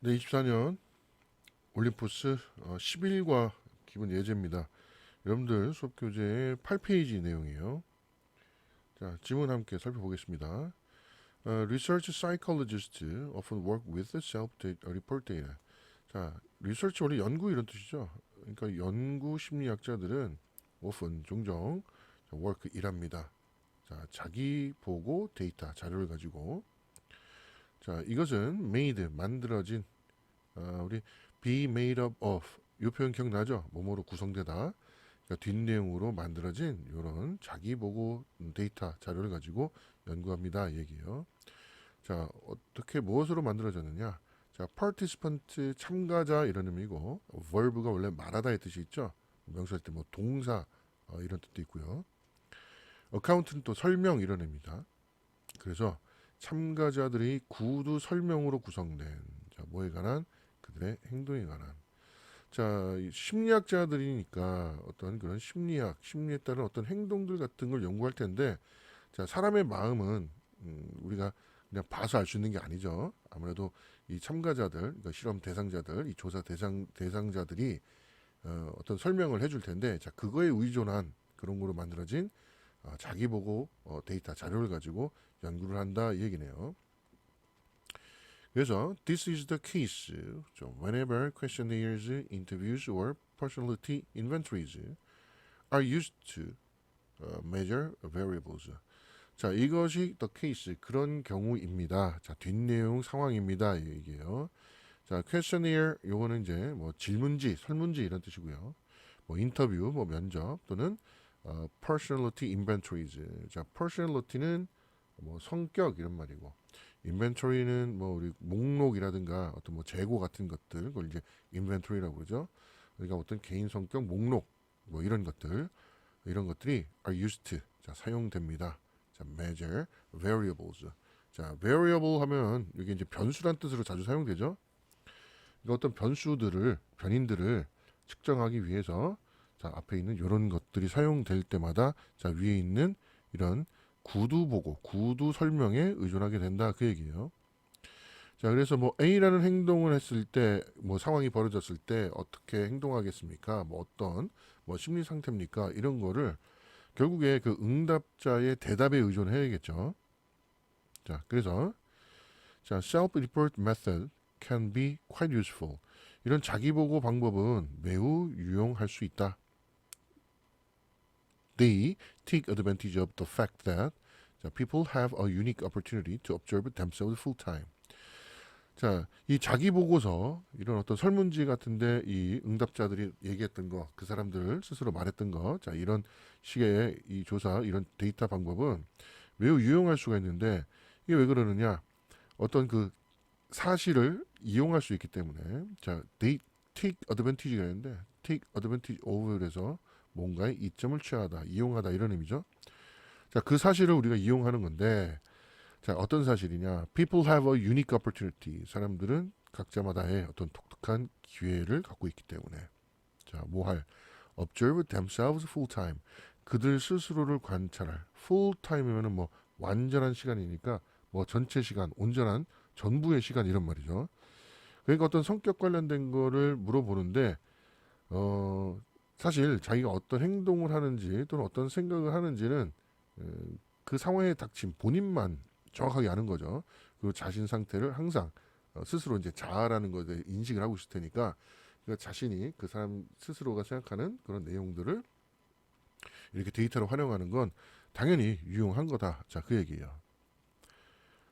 네, 24년 올림포스 10일과 기본 예제입니다. 여러분들 수업 교재의 8페이지 내용이에요. 자, 지문 함께 살펴보겠습니다. Research psychologists often work with self-report data. 자, research 원래 연구 이런 뜻이죠. 그러니까 연구 심리학자들은 often 종종 work 일합니다. 자, 자기 보고 데이터 자료를 가지고 자, 이것은 made 만들어진 우리 be made up of 이 표현 기억나죠? 뭐뭐로 구성되다. 그러니까 뒷내용으로 만들어진 이런 자기 보고 데이터 자료를 가지고 연구합니다 얘기예요. 자, 어떻게 무엇으로 만들어졌느냐? 자, participant 참가자 이런 의미고 verb가 원래 말하다의 뜻이 있죠. 명사할 때 뭐 동사 이런 뜻도 있고요. account는 또 설명 이런 의미입니다. 그래서 참가자들이 구두 설명으로 구성된 자, 뭐에 관한 그들의 행동에 관한 자 심리학자들이니까 어떤 그런 심리학 심리에 따른 어떤 행동들 같은 걸 연구할 텐데 자 사람의 마음은 우리가 그냥 봐서 알 수 있는 게 아니죠. 아무래도 이 참가자들 그러니까 실험 대상자들 이 조사 대상자들이 어떤 설명을 해줄 텐데 자 그거에 의존한 그런 거로 만들어진 자기 보고 데이터 자료를 가지고 연구를 한다 이 얘기네요. 그래서 this is the case. Whenever questionnaires, interviews, or personality inventories are used to measure variables. 자, 이것이 the case 그런 경우입니다. 자, 뒷내용 상황입니다. 이 얘기예요. 자, questionnaire 요거는 이제 뭐 질문지, 설문지 이런 뜻이고요. 뭐 인터뷰, 뭐 면접 또는 personality inventories. 자, personality는 뭐 성격 이런 말이고 인벤토리는 뭐 우리 목록이라든가 어떤 뭐 재고 같은 것들 그걸 이제 인벤토리라고 그러죠. 그러니까 어떤 개인 성격 목록 뭐 이런 것들 이런 것들이 are used to 자 사용됩니다. 자 measure variables 자 variable 하면 이게 이제 변수란 뜻으로 자주 사용되죠. 그러니까 어떤 변인들을 측정하기 위해서 자 앞에 있는 이런 것들이 사용될 때마다 자 위에 있는 이런 구두 보고 구두 설명에 의존하게 된다 그 얘기예요. 자 그래서 뭐 A라는 행동을 했을 때 뭐 상황이 벌어졌을 때 어떻게 행동하겠습니까? 뭐 어떤 뭐 심리 상태입니까? 이런 거를 결국에 그 응답자의 대답에 의존해야겠죠. 자 그래서 자 self-report method can be quite useful. 이런 자기 보고 방법은 매우 유용할 수 있다. They take advantage of the fact that people have a unique opportunity to observe themselves full time. 자, 이 자기 보고서 이런 어떤 설문지 같은데 이 응답자들이 얘기했던 거, 그 사람들 스스로 말했던 거, 자 이런 식의 이 조사, 이런 데이터 방법은 매우 유용할 수가 있는데 이게 왜 그러느냐? 어떤 그 사실을 이용할 수 있기 때문에 자, they take advantage가 있는데 take advantage of에서 뭔가의 이점을 취하다, 이용하다 이런 의미죠. 자, 그 사실을 우리가 이용하는 건데 자, 어떤 사실이냐? People have a unique opportunity. 사람들은 각자마다의 어떤 독특한 기회를 갖고 있기 때문에 자, 뭐 할? Observe themselves full time. 그들 스스로를 관찰할. full time이면은 뭐 완전한 시간이니까 뭐 전체 시간, 온전한 전부의 시간 이런 말이죠. 그러니까 어떤 성격 관련된 거를 물어보는데 사실 자기가 어떤 행동을 하는지 또는 어떤 생각을 하는지는 그 상황에 닥친 본인만 정확하게 아는 거죠. 그 자신 상태를 항상 스스로 이제 자아라는 것에 인식을 하고 있을 테니까 그러니까 자신이 그 사람 스스로가 생각하는 그런 내용들을 이렇게 데이터로 활용하는 건 당연히 유용한 거다. 자, 그 얘기예요.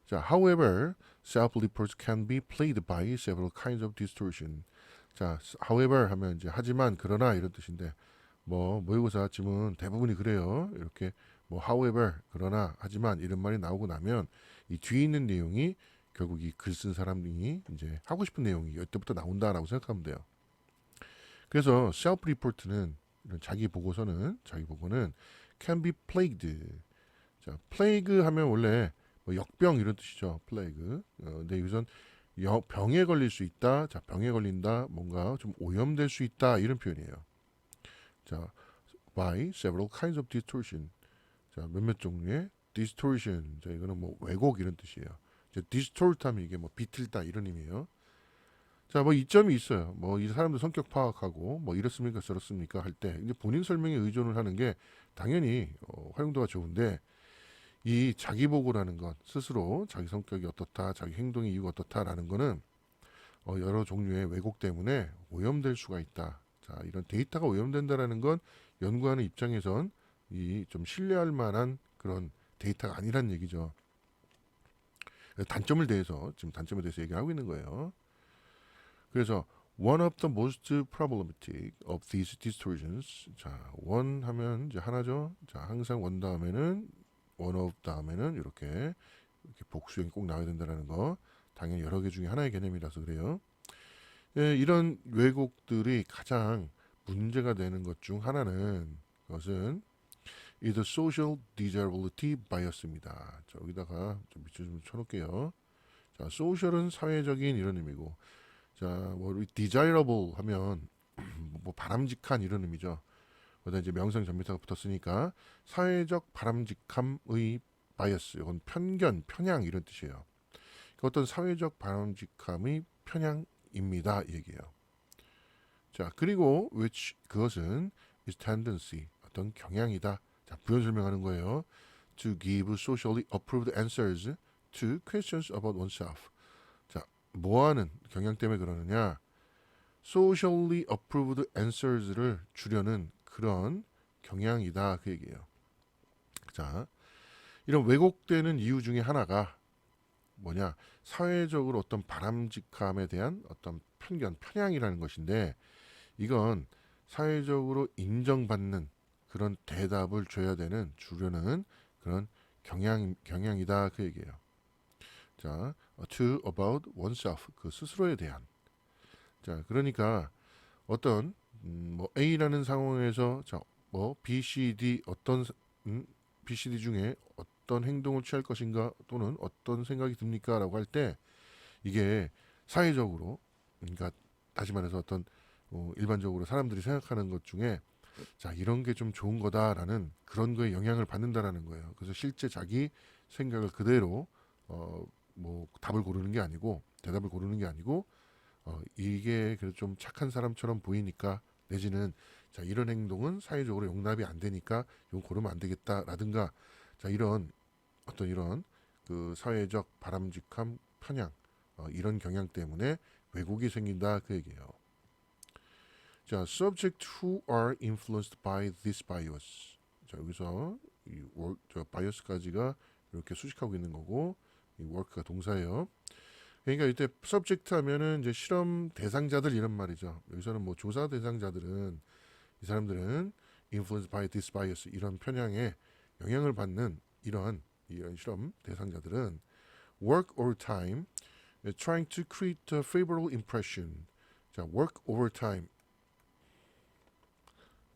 자, however, self-reports can be played by several kinds of distortion. 자, however 하면 이제 하지만 그러나 이런 뜻인데 뭐 모의고사 지문 대부분이 그래요. 이렇게 뭐 however 그러나 하지만 이런 말이 나오고 나면 이 뒤에 있는 내용이 결국 이 글 쓴 사람이 이제 하고 싶은 내용이 이때부터 나온다라고 생각하면 돼요. 그래서 self report는 이런 자기 보고는 can be plagued. 자, plague 하면 원래 뭐 역병 이런 뜻이죠. plague. 근데 여기선 병에 걸릴 수 있다. 자, 병에 걸린다. 뭔가 좀 오염될 수 있다. 이런 표현이에요. 자, by several kinds of distortion. 자, 몇몇 종류의 distortion. 자, 이거는 뭐 왜곡 이런 뜻이에요. 이제 distort 하면 이게 뭐 비틀다 이런 의미예요. 자, 뭐 이점이 있어요. 뭐 이 사람들 성격 파악하고 뭐 이렇습니까 저렇습니까 할 때 이제 본인 설명에 의존을 하는 게 당연히 활용도가 좋은데 이 자기 보고라는 것 스스로 자기 성격이 어떻다, 자기 행동의 이유가 어떻다라는 거는 여러 종류의 왜곡 때문에 오염될 수가 있다. 자, 이런 데이터가 오염된다라는 건 연구하는 입장에선 이 좀 신뢰할 만한 그런 데이터가 아니란 얘기죠. 단점을 대해서 지금 단점에 대해서 얘기하고 있는 거예요. 그래서 one of the most problematic of these distortions. 자, one 하면 이제 하나죠. 자, 항상 one 다음에는 one of 다음에는 이렇게 복수형이 꼭 나와야 된다는 거. 당연히 여러 개 중에 하나의 개념이라서 그래요. 예, 이런 왜곡들이 가장 문제가 되는 것 중 하나는 그것은 is the social desirability bias입니다. 자, 여기다가 좀 밑줄 좀 쳐놓을게요. 자, social은 사회적인 이런 의미고, 자, 뭐 desirable 하면 뭐 바람직한 이런 의미죠. 거기다 이제 명성 전미사가 붙었으니까 사회적 바람직함의 바이어스, 이건 편견, 편향 이런 뜻이에요. 그러니까 어떤 사회적 바람직함의 편향입니다, 이 얘기예요. 자, 그리고 which 그것은 is tendency 어떤 경향이다. 자, 부연 설명하는 거예요. To give socially approved answers to questions about oneself. 자, 뭐하는 경향 때문에 그러느냐? socially approved answers를 주려는 그런 경향이다 그 얘기예요. 자, 이런 왜곡되는 이유 중에 하나가 뭐냐? 사회적으로 어떤 바람직함에 대한 어떤 편견, 편향이라는 것인데 이건 사회적으로 인정받는 그런 대답을 줘야 되는 주려는 그런 경향이다 그 얘기예요. 자, to about oneself 그 스스로에 대한. 자, 그러니까 어떤 뭐 A라는 상황에서 자, 뭐 B, C, D 어떤 B, C, D 중에 어떤 행동을 취할 것인가 또는 어떤 생각이 듭니까라고 할 때 이게 사회적으로 그러니까 다시 말해서 어떤 일반적으로 사람들이 생각하는 것 중에 자 이런 게 좀 좋은 거다라는 그런 거에 영향을 받는다라는 거예요. 그래서 실제 자기 생각을 그대로 뭐 답을 고르는 게 아니고 대답을 고르는 게 아니고 이게 그래도 좀 착한 사람처럼 보이니까 내지는 자 이런 행동은 사회적으로 용납이 안 되니까 이건 고르면 안 되겠다라든가 자 이런 어떤 이런 그 사회적 바람직함 편향 이런 경향 때문에 왜곡이 생긴다 그 얘기예요. 자, subject who are influenced by this bias. 자, 여기서 이 bias까지가 이렇게 수식하고 있는 거고 이 work가 동사예요. 그러니까 이때 subject 하면은 이제 실험 대상자들 이런 말이죠. 여기서는 뭐 조사 대상자들은 이 사람들은 influenced by this bias 이런 편향에 영향을 받는 이런 실험 대상자들은 work overtime trying to create a favorable impression. 자, work overtime.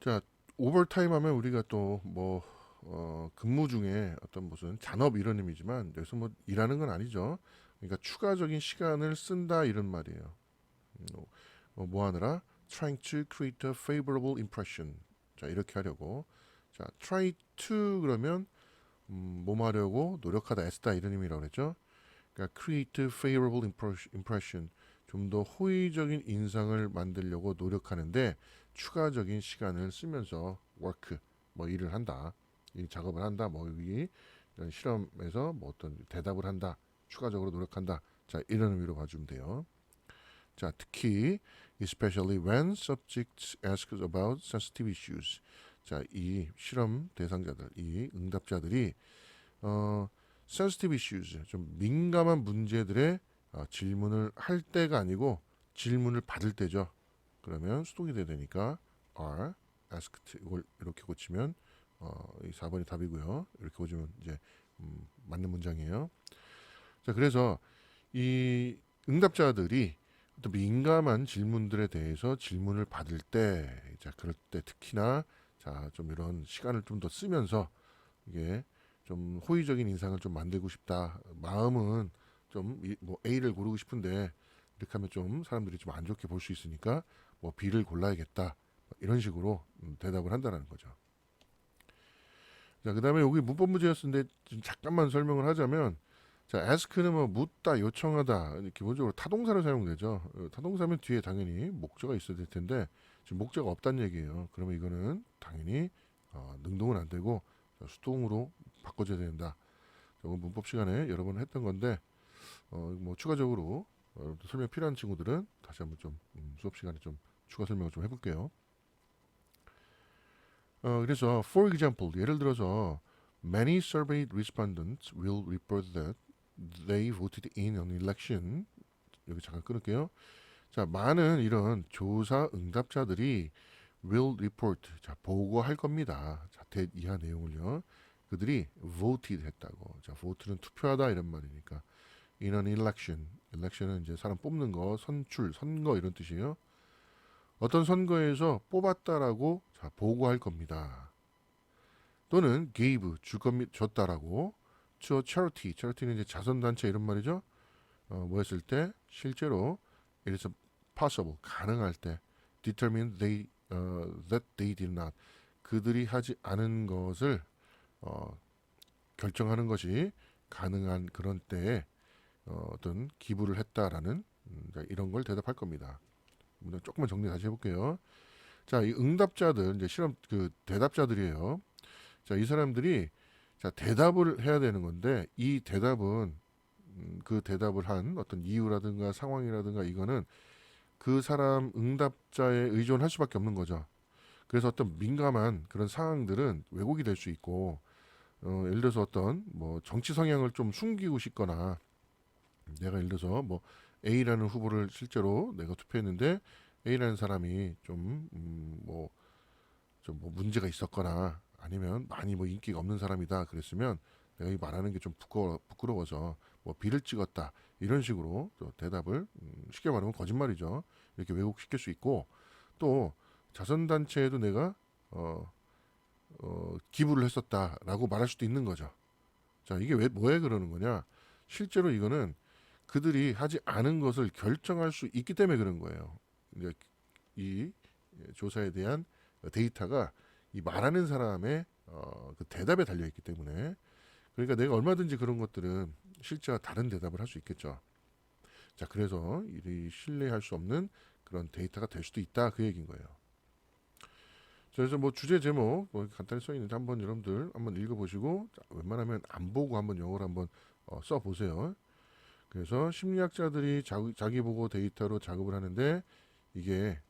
자, 오버타임 하면 우리가 또 뭐 근무 중에 어떤 무슨 잔업 이런 의미지만 여기서 뭐 일하는 건 아니죠. 그러니까 추가적인 시간을 쓴다 이런 말이에요. 뭐 하느라 trying to create a favorable impression. 자, 이렇게 하려고. 자, try to 그러면 뭐 하려고 노력하다 애쓰다 이런 의미라고 그랬죠. 그러니까 create favorable impression 좀 더 호의적인 인상을 만들려고 노력하는데 추가적인 시간을 쓰면서 work 뭐 일을 한다, 이 작업을 한다, 뭐 여기 이런 실험에서 뭐 어떤 대답을 한다, 추가적으로 노력한다. 자 이런 의미로 봐주면 돼요. 자 특히 especially when subjects ask about sensitive issues. 자이 실험 대상자들, 이 응답자들이 sensitive issues 좀 민감한 문제들의 질문을 할 때가 아니고 질문을 받을 때죠. 그러면 수동이 돼야 되니까 are asked 이걸 이렇게 고치면 이 4번이 답이고요. 이렇게 고치면 이제 맞는 문장이에요. 자 그래서 이 응답자들이 또 민감한 질문들에 대해서 질문을 받을 때, 자 그럴 때 특히나 자 좀 이런 시간을 좀 더 쓰면서 이게 좀 호의적인 인상을 좀 만들고 싶다. 마음은 좀 뭐 A를 고르고 싶은데 이렇게 하면 좀 사람들이 좀 안 좋게 볼 수 있으니까 뭐 B를 골라야겠다. 이런 식으로 대답을 한다는 거죠. 자, 그다음에 여기 문법 문제였는데 좀 잠깐만 설명을 하자면 자, ask는 뭐 묻다, 요청하다. 기본적으로 타동사로 사용되죠. 타동사면 뒤에 당연히 목적어가 있어야 될 텐데 지금 목적어가 없다는 얘기예요. 그러면 이거는 당연히 능동은 안 되고 수동으로 바꿔줘야 된다. 이건 문법 시간에 여러 번 했던 건데 뭐 추가적으로 설명 필요한 친구들은 다시 한번 좀 수업 시간에 좀 추가 설명을 좀 해볼게요. 그래서 for example 예를 들어서 many surveyed respondents will report that they voted in an election. 여기 잠깐 끊을게요. 자, 많은 이런 조사 응답자들이 will report, 자, 보고할 겁니다. 자, 이하 내용을요. 그들이 voted 했다고. 자, vote는 투표하다 이런 말이니까 in an election. election은 이제 사람 뽑는 거, 선출, 선거 이런 뜻이에요. 어떤 선거에서 뽑았다라고 자, 보고할 겁니다. 또는 gave 줬다라고 to a charity. charity는 이제 자선단체 이런 말이죠. 뭐 했을 때 실제로 it is possible 가능할 때 determine that they did not 그들이 하지 않은 것을 결정하는 것이 가능한 그런 때에 어떤 기부를 했다라는 이런 걸 대답할 겁니다. 조금만 정리 다시 해볼게요. 자, 이 응답자들 이제 실험 그 대답자들이에요. 자, 이 사람들이 자 대답을 해야 되는 건데 이 대답은 그 대답을 한 어떤 이유라든가 상황이라든가 이거는 그 사람 응답자에 의존할 수밖에 없는 거죠. 그래서 어떤 민감한 그런 상황들은 왜곡이 될 수 있고 예를 들어서 어떤 뭐 정치 성향을 좀 숨기고 싶거나 내가 예를 들어서 뭐 A라는 후보를 실제로 내가 투표했는데 A라는 사람이 좀 뭐 문제가 있었거나 아니면 많이 뭐 인기가 없는 사람이다 그랬으면 내가 이 말하는 게 좀 부끄러워서 뭐 B를 찍었다 이런 식으로 또 대답을 쉽게 말하면 거짓말이죠. 이렇게 왜곡시킬 수 있고 또 자선단체에도 내가 기부를 했었다라고 말할 수도 있는 거죠. 자, 이게 왜 뭐에 그러는 거냐? 실제로 이거는 그들이 하지 않은 것을 결정할 수 있기 때문에 그런 거예요. 이제 이 조사에 대한 데이터가 이 말하는 사람의 그 대답에 달려 있기 때문에 그러니까 내가 얼마든지 그런 것들은 실제와 다른 대답을 할 수 있겠죠. 자, 그래서 이 신뢰할 수 없는 그런 데이터가 될 수도 있다 그 얘기인 거예요. 그래서 뭐 주제 제목 뭐 간단히 써 있는데 한번 여러분들 한번 읽어보시고 웬만하면 안 보고 한번 영어로 한번 써보세요. 그래서 심리학자들이 자기 보고 데이터로 작업을 하는데 이게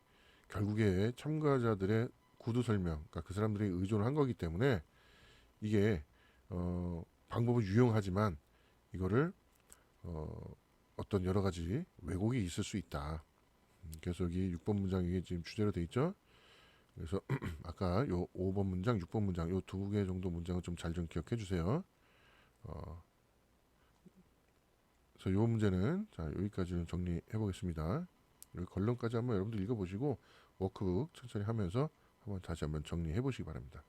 결국에 참가자들의 구두 설명, 그러니까 그 사람들이 의존을 한 거기 때문에 이게 방법은 유용하지만 이거를 어떤 여러 가지 왜곡이 있을 수 있다. 그래서 여기 6번 문장 이게 지금 주제로 돼 있죠. 그래서 아까 요 5번 문장, 6번 문장 요 두 개 정도 문장을 좀 잘 좀 기억해 주세요. 그래서 요 문제는 자 여기까지 정리해 보겠습니다. 여기 걸론까지 한번 여러분들 읽어보시고 워크북 천천히 하면서 한번 다시 한번 정리해 보시기 바랍니다.